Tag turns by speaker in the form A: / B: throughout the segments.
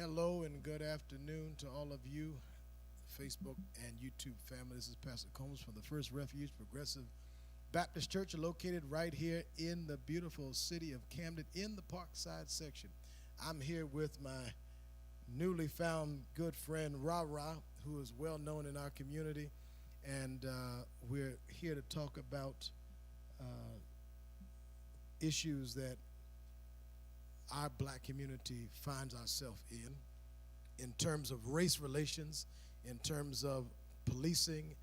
A: Hello and good afternoon to all of you, Facebook and YouTube family. This is Pastor Combs from the First Refuge Progressive Baptist Church, located right here in the beautiful city of Camden in the Parkside section. I'm here with my newly found good friend, Ra Ra, who is well known in our community, and we're here to talk about uh, issues that our black community finds ourselves in terms of race relations, in terms of policing,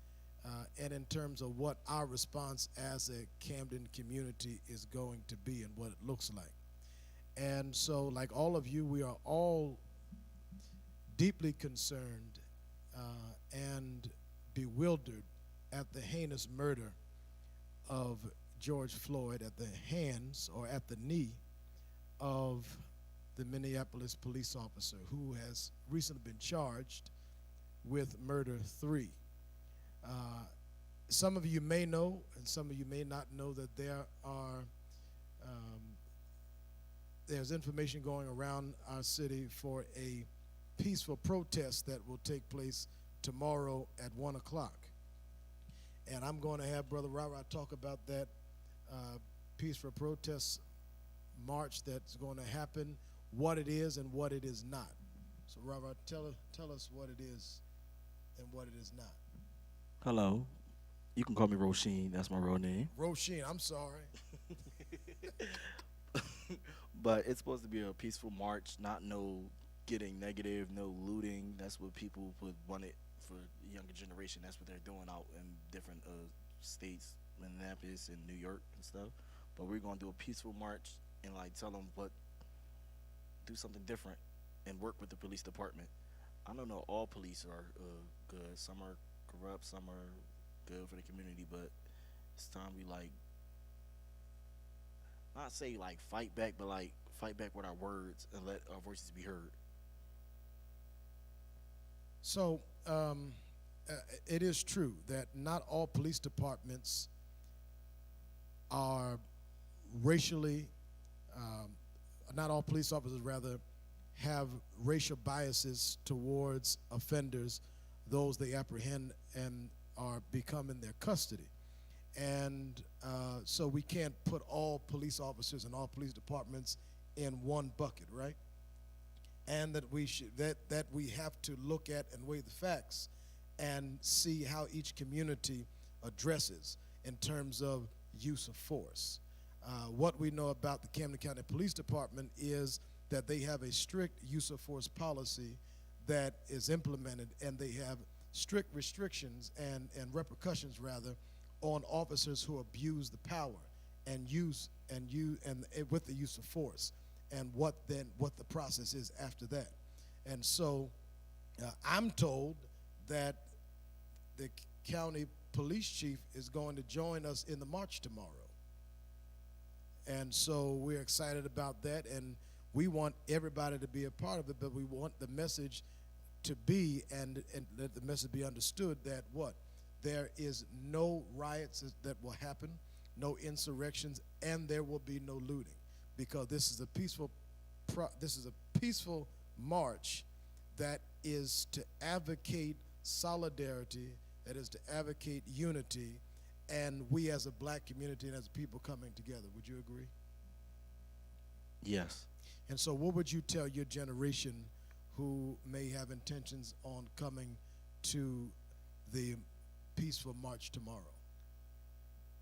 A: and in terms of what our response as a Camden community is going to be and what it looks like. And so, like all of you, we are all deeply concerned and bewildered at the heinous murder of George Floyd at the hands or at the knee of the Minneapolis police officer who has recently been charged with murder 3. Some of you may know, and some of you may not know, that there's information going around our city for a peaceful protest that will take place tomorrow at 1 o'clock. And I'm going to have Brother Ra talk about that peaceful protest march that's going to happen, what it is and what it is not. So, Ra, tell us what it is and what it is not.
B: Hello. You can call me Roisin. That's my real name.
A: Roisin, I'm sorry.
B: But it's supposed to be a peaceful march, not no getting negative, no looting. That's what people would want it for the younger generation. That's what they're doing out in different states, Minneapolis and New York and stuff. But we're going to do a peaceful march and like tell them do something different and work with the police department. I don't know all police are good. Some are corrupt, some are good for the community, but it's time we like not say like fight back, but like fight back with our words and let our voices be heard.
A: So, it is true that not all police departments are racially, not all police officers, rather, have racial biases towards offenders, those they apprehend and are become in their custody. And so we can't put all police officers and all police departments in one bucket, right? And that we have to look at and weigh the facts and see how each community addresses in terms of use of force. What we know about the Camden County Police Department is that they have a strict use of force policy that is implemented, and they have strict restrictions and repercussions, rather, on officers who abuse the power and with the use of force, and what the process is after that. And so I'm told that the county police chief is going to join us in the march tomorrow. And so we're excited about that, and we want everybody to be a part of it, but we want the message to be, and let the message be understood that there is no riots that will happen, no insurrections, and there will be no looting, because this is a peaceful march that is to advocate solidarity, that is to advocate unity, and we as a black community and as people coming together. Would you agree?
B: Yes.
A: And so what would you tell your generation who may have intentions on coming to the peaceful march tomorrow?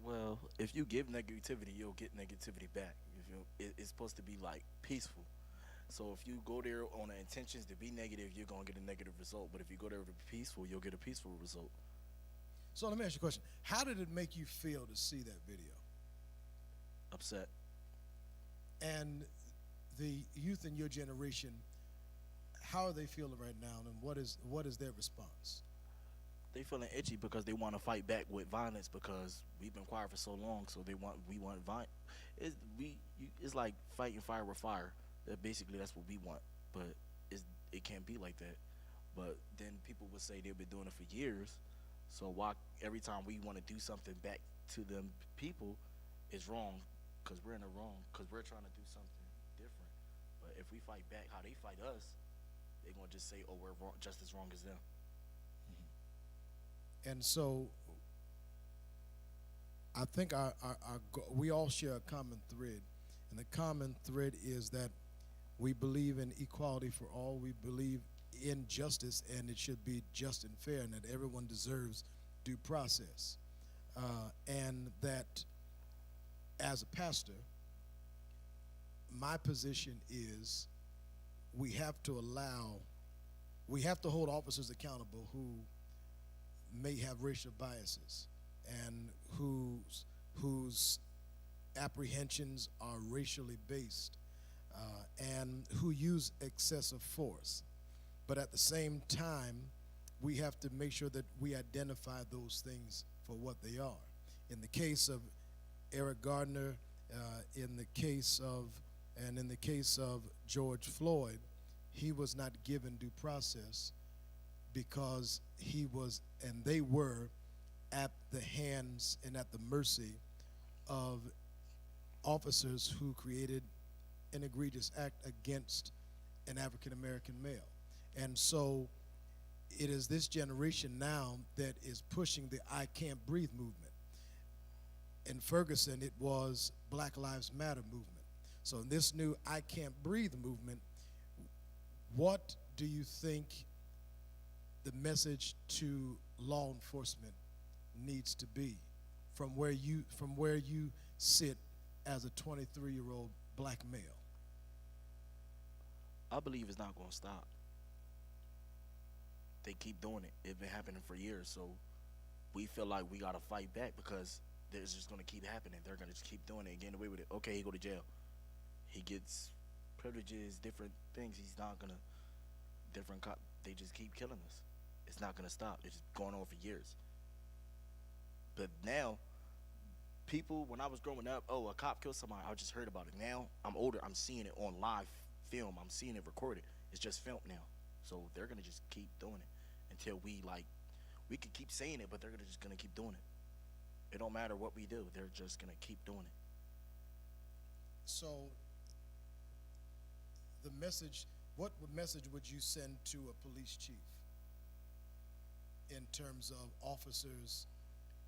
B: Well, if you give negativity, you'll get negativity back. It's supposed to be like peaceful. So if you go there on the intentions to be negative, you're going to get a negative result. But if you go there to be peaceful, you'll get a peaceful result.
A: So let me ask you a question. How did it make you feel to see that video?
B: Upset.
A: And the youth in your generation, how are they feeling right now, and what is their response?
B: They feeling itchy because they want to fight back with violence because we've been quiet for so long. So we want violence. It's like fighting fire with fire. Basically, that's what we want. But it can't be like that. But then people would say they've been doing it for years. So why every time we want to do something back to them people, it's wrong because we're in the wrong because we're trying to do something different. But if we fight back how they fight us, gonna just say, "Oh, we're wrong, just as wrong as them."
A: And so I think we all share a common thread. And the common thread is that we believe in equality for all. We believe in justice, and it should be just and fair, and that everyone deserves due process. And that as a pastor, my position is we have to hold officers accountable who may have racial biases and whose apprehensions are racially based, and who use excessive force. But at the same time, we have to make sure that we identify those things for what they are. In the case of Eric Gardner, in the case of George Floyd, he was not given due process because they were at the hands and at the mercy of officers who created an egregious act against an African American male. And so it is this generation now that is pushing the I Can't Breathe movement. In Ferguson, it was Black Lives Matter movement. So in this new I Can't Breathe movement, what do you think the message to law enforcement needs to be from where you sit as a 23-year-old black male?
B: I believe it's not gonna stop. They keep doing it. It's been happening for years, so we feel like we gotta fight back because it's just gonna keep happening. They're gonna just keep doing it and getting away with it. Okay, he go to jail. He gets privileges, different things. He's not gonna they just keep killing us. It's not gonna stop. It's just going on for years. But now, people, when I was growing up, oh, a cop killed somebody, I just heard about it. Now I'm older, I'm seeing it on live film. I'm seeing it recorded. It's just filmed now. So they're gonna just keep doing it until we could keep saying it, but they're just gonna keep doing it. It don't matter what we do, they're just gonna keep doing it.
A: So what message would you send to a police chief in terms of officers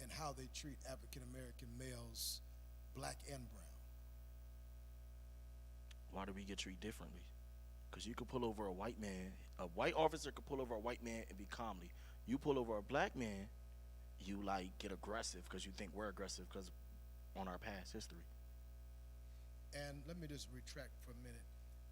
A: and how they treat African American males, black and brown?
B: Why do we get treated differently? Because you could pull over a white man, a white officer could pull over a white man and be calmly. You pull over a black man, you get aggressive because you think we're aggressive because on our past history.
A: And let me just retract for a minute.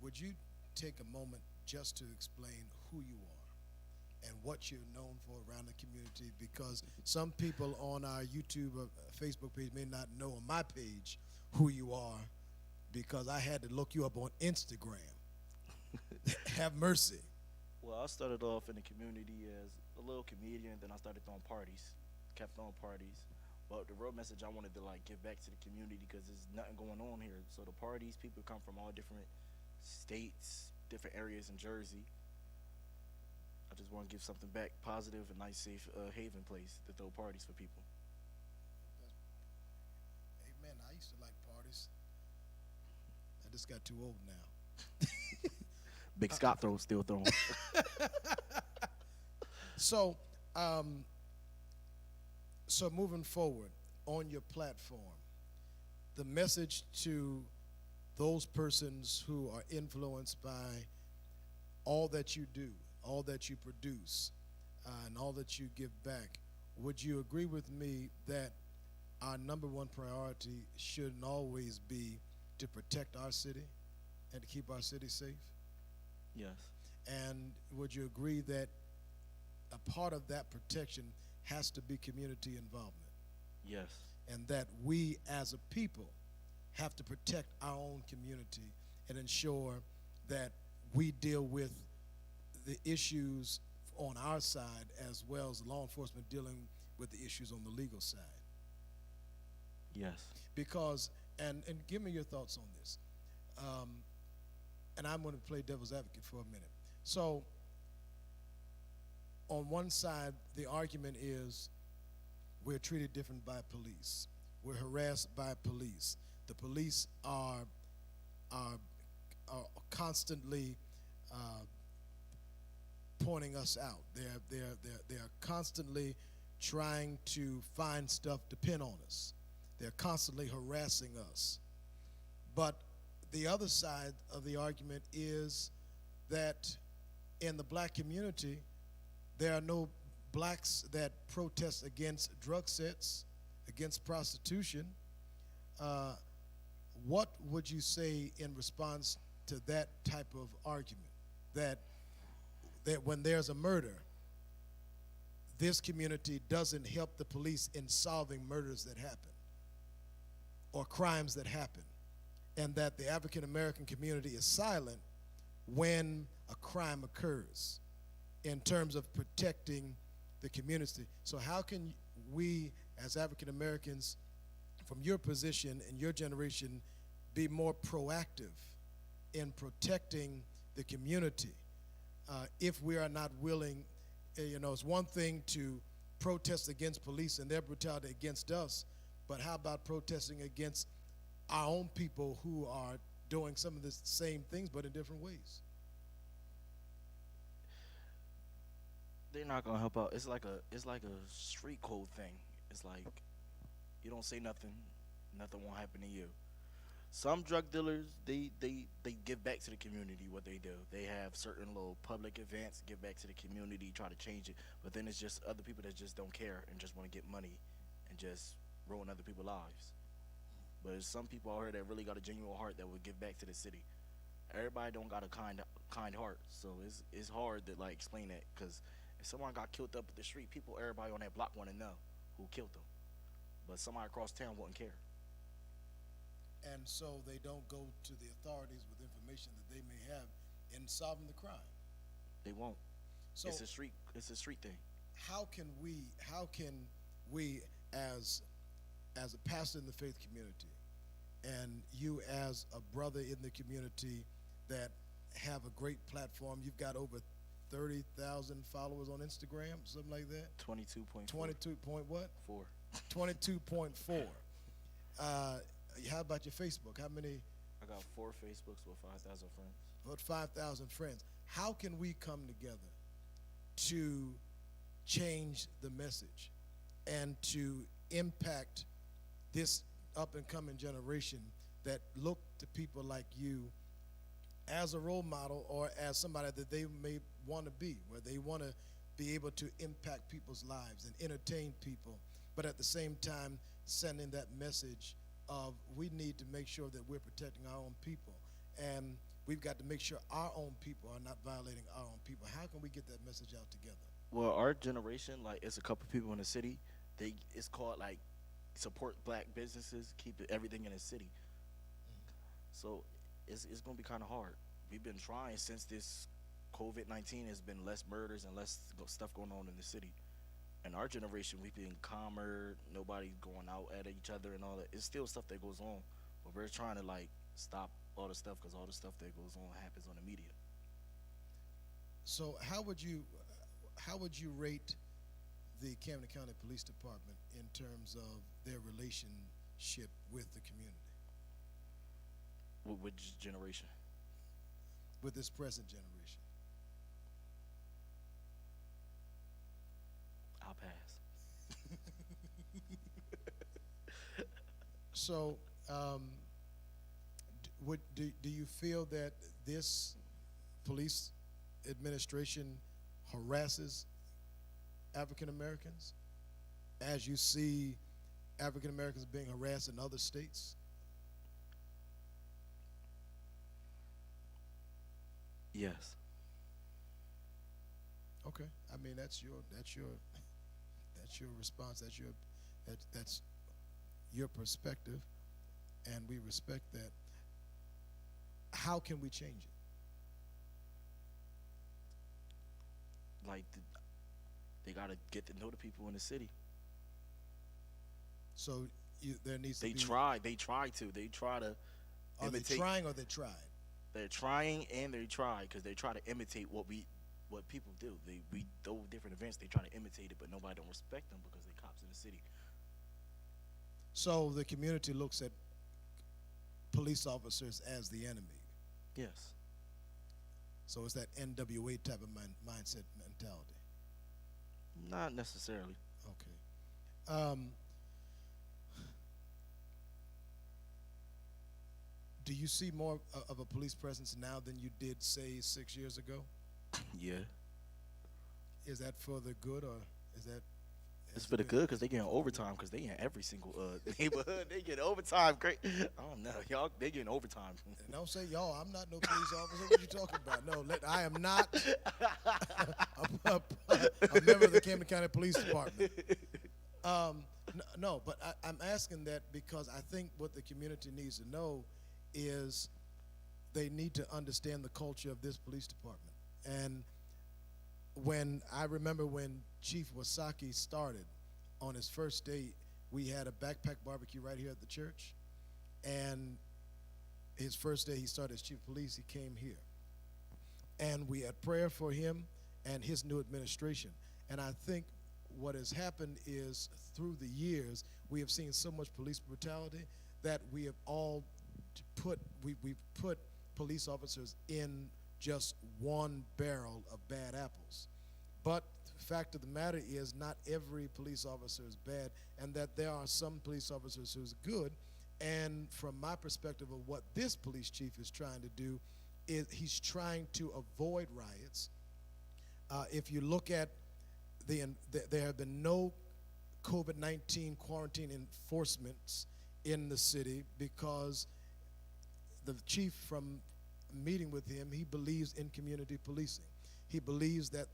A: Would you take a moment just to explain who you are and what you're known for around the community? Because some people on our YouTube or Facebook page may not know on my page who you are, because I had to look you up on Instagram. Have mercy.
B: Well, I started off in the community as a little comedian, then I started throwing parties, kept throwing parties. But the real message I wanted to give back to the community, because there's nothing going on here. So the parties, people come from all different states, different areas in Jersey. I just want to give something back, positive, a nice, safe haven place to throw parties for people.
A: Amen. I used to like parties. I just got too old now.
B: Big Scott still throwing.
A: So moving forward on your platform, the message to those persons who are influenced by all that you do, all that you produce, and all that you give back, would you agree with me that our number one priority shouldn't always be to protect our city and to keep our city safe?
B: Yes.
A: And would you agree that a part of that protection has to be community involvement?
B: Yes.
A: And that we as a people have to protect our own community and ensure that we deal with the issues on our side as well as law enforcement dealing with the issues on the legal side.
B: Yes.
A: Because, and give me your thoughts on this. And I'm going to play devil's advocate for a minute. So, on one side, the argument is we're treated different by police. We're harassed by police. The police are constantly pointing us out. They're constantly trying to find stuff to pin on us. They're constantly harassing us. But the other side of the argument is that in the black community, there are no blacks that protest against drug sets, against prostitution. What would you say in response to that type of argument? That when there's a murder, this community doesn't help the police in solving murders that happen or crimes that happen, and that the African American community is silent when a crime occurs in terms of protecting the community. So how can we as African Americans, from your position and your generation, be more proactive in protecting the community if we are not willing? It's one thing to protest against police and their brutality against us, but how about protesting against our own people who are doing some of the same things but in different ways?
B: They're not gonna help out. It's like a street code thing. It's like you don't say nothing, nothing won't happen to you. Some drug dealers, they give back to the community what they do. They have certain little public events, give back to the community, try to change it. But then it's just other people that just don't care and just want to get money and just ruin other people's lives. But there's some people out here that really got a genuine heart that will give back to the city. Everybody don't got a kind heart, so it's hard to like explain that, because if someone got killed up at the street, everybody on that block want to know who killed them. But somebody across town wouldn't care.
A: And so they don't go to the authorities with information that they may have in solving the crime.
B: They won't.
A: So
B: it's a street thing.
A: How can we as a pastor in the faith community, and you as a brother in the community that have a great platform, you've got over 30,000 followers on Instagram, something like that?
B: 22.4.
A: 22 point what?
B: 4.
A: 22.4. How about your Facebook? How many?
B: I got 4 Facebooks with 5,000 friends.
A: About 5,000 friends. How can we come together to change the message and to impact this up and coming generation that look to people like you as a role model or as somebody that they may want to be, where they want to be able to impact people's lives and entertain people, but at the same time sending that message of we need to make sure that we're protecting our own people, and we've got to make sure our own people are not violating our own people. How can we get that message out together?
B: Well, our generation, like, it's a couple people in the city. It's called like support black businesses, keep everything in the city. So it's gonna be kind of hard. We've been trying since this COVID-19 has been less murders and less stuff going on in the city. In our generation, we've been calmer. Nobody's going out at each other and all that. It's still stuff that goes on, but we're trying to like stop all the stuff, because all the stuff that goes on happens on the media.
A: So how would you rate the Camden County Police Department in terms of their relationship with the community?
B: Which generation?
A: With this present generation.
B: I'll pass.
A: So, do you feel that this police administration harasses African Americans, as you see African Americans being harassed in other states?
B: Yes.
A: Okay. I mean, that's your response. That's your perspective, and we respect that. How can we change it?
B: Like they gotta get to know the people in the city.
A: So there needs to
B: They
A: be.
B: try to
A: Are they
B: imitate.
A: trying or they tried?
B: They're trying and they try, because they try to imitate what people do. We throw different events. They try to imitate it, but nobody don't respect them because they cops in the city.
A: So the community looks at police officers as the enemy.
B: Yes.
A: So it's that NWA type of mindset mentality.
B: Not necessarily.
A: Okay. Do you see more of a police presence now than you did, say, 6 years ago?
B: Yeah.
A: Is that for the good, or is that
B: It's
A: has
B: for
A: it
B: the
A: been
B: good because they getting
A: for the good?
B: overtime because they in every single neighborhood. They get overtime. Great. I don't know, y'all. They getting overtime.
A: And don't say, y'all, I'm not no police officer. What you talking about? No, I am not a member of the Camden County Police Department. No, but I'm asking that because I think what the community needs to know is they need to understand the culture of this police department. And I remember when Chief Wasaki started on his first day, we had a backpack barbecue right here at the church. And his first day he started as chief of police, he came here. And we had prayer for him and his new administration. And I think what has happened is through the years, we have seen so much police brutality that we have all we've put police officers in just one barrel of bad apples. But the fact of the matter is not every police officer is bad, and that there are some police officers who's good. And from my perspective of what this police chief is trying to do, is he's trying to avoid riots. If you look at there have been no COVID-19 quarantine enforcements in the city because the chief, from meeting with him, he believes in community policing. He believes that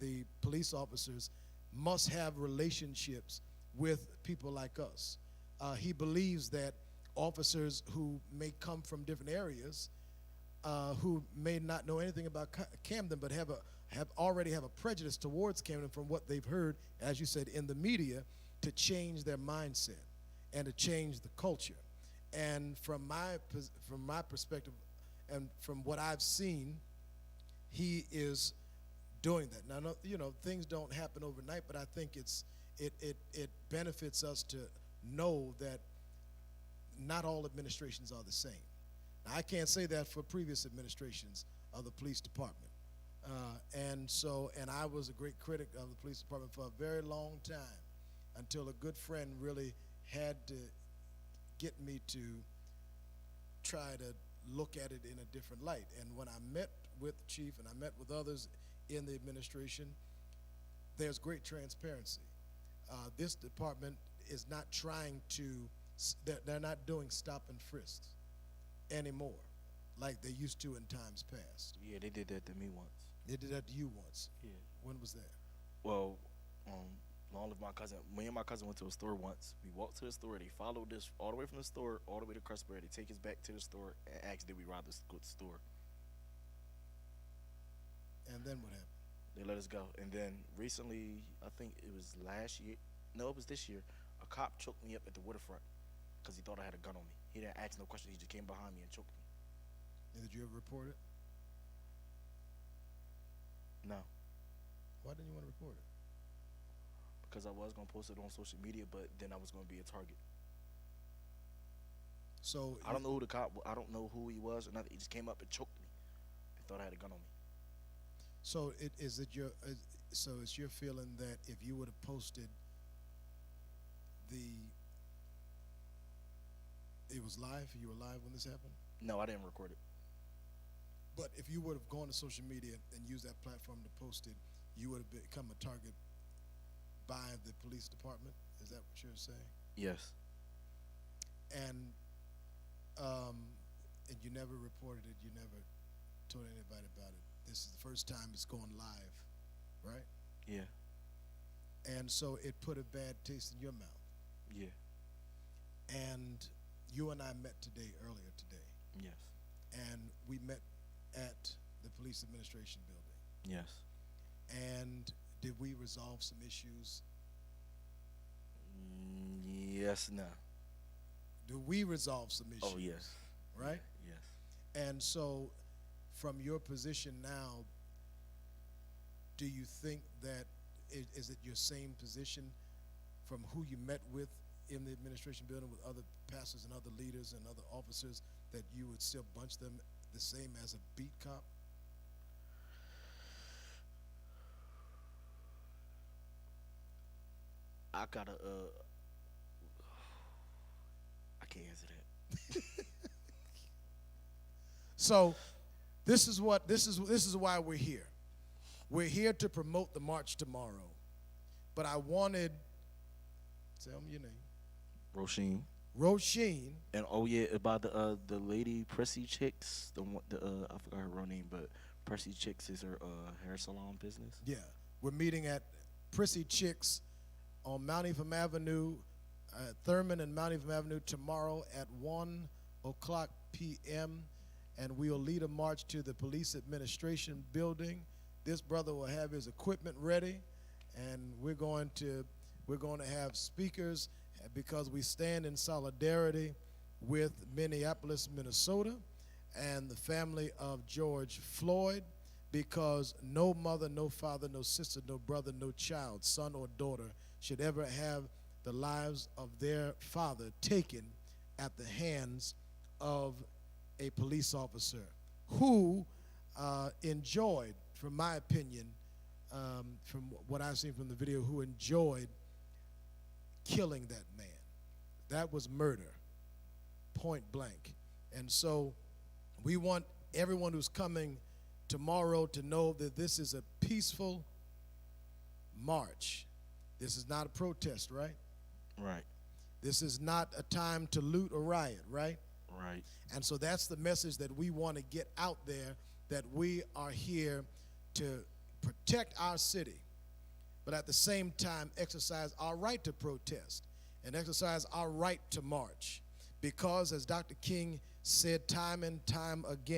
A: the police officers must have relationships with people like us. He believes that officers who may come from different areas, who may not know anything about Camden, but already have a prejudice towards Camden from what they've heard, as you said, in the media, to change their mindset and to change the culture. And from my perspective, and from what I've seen, he is doing that. Now, things don't happen overnight, but I think it benefits us to know that not all administrations are the same. Now, I can't say that for previous administrations of the police department. And I was a great critic of the police department for a very long time, until a good friend really had to get me to try to look at it in a different light. And when I met with the chief and I met with others in the administration, there's great transparency. This department is not trying to, they're not doing stop and frisks anymore like they used to in times past.
B: Yeah, they did that to me once.
A: They did that to you once.
B: Yeah.
A: When was that?
B: Well, along with my cousin, me and my cousin went to a store once. We walked to the store. They followed us all the way from the store all the way to Crestbury. They take us back to the store and ask, did we rob the store?
A: And then what happened?
B: They let us go. And then recently, I think it was last year. No, it was this year. A cop choked me up at the waterfront because he thought I had a gun on me. He didn't ask no questions. He just came behind me and choked me.
A: And did you ever report it?
B: No,
A: Why didn't you want to report it?
B: because I was going to post it on social media, but then I was going to be a target.
A: So
B: I don't know who the cop. I don't know who he was or nothing. He just came up and choked me. He thought I had a gun on me.
A: So it's your feeling that if you would have posted it was live, you were live when this happened?
B: No, I didn't record it.
A: But if you would have gone to social media and used that platform to post it, you would have become a target by the police department? Is that what you're saying?
B: Yes.
A: And you never reported it, you never told anybody about it. This is the first time it's going live, right?
B: Yeah.
A: And so it put a bad taste in your mouth.
B: Yeah.
A: And you and I met earlier today,
B: Yes.
A: and we met at the police administration building.
B: Yes.
A: And did we resolve some issues?
B: Yes. No.
A: Do we resolve some issues?
B: Oh yes.
A: Right?
B: Yes.
A: And so from your position now, do you think that is it your same position from who you met with in the administration building with other pastors and other leaders and other officers, that you would still bunch them the same as a beat cop?
B: I gotta I can't answer that.
A: So this is why we're here. We're here to promote the march tomorrow. But I wanted, tell me your name.
B: Roisin.
A: Roisin.
B: And oh yeah, about the lady Pressy Chicks, I forgot her real name, but Pressy Chicks is her hair salon business.
A: Yeah, we're meeting at Prissy Chicks on Mount Ephraim Avenue, Thurman and Mount Ephraim Avenue tomorrow at 1:00 p.m. And we'll lead a march to the police administration building. This brother will have his equipment ready, and we're going to have speakers because we stand in solidarity with Minneapolis, Minnesota, and the family of George Floyd, because no mother, no father, no sister, no brother, no child, son or daughter should ever have the lives of their father taken at the hands of a police officer who enjoyed, from my opinion, from what I've seen from the video, who enjoyed killing that man. That was murder, point blank. And so we want everyone who's coming tomorrow to know that this is a peaceful march. This is not a protest, right?
B: Right.
A: This is not a time to loot or riot, right?
B: Right.
A: And so that's the message that we want to get out there, that we are here to protect our city, but at the same time exercise our right to protest and exercise our right to march. Because, as Dr. King said time and time again,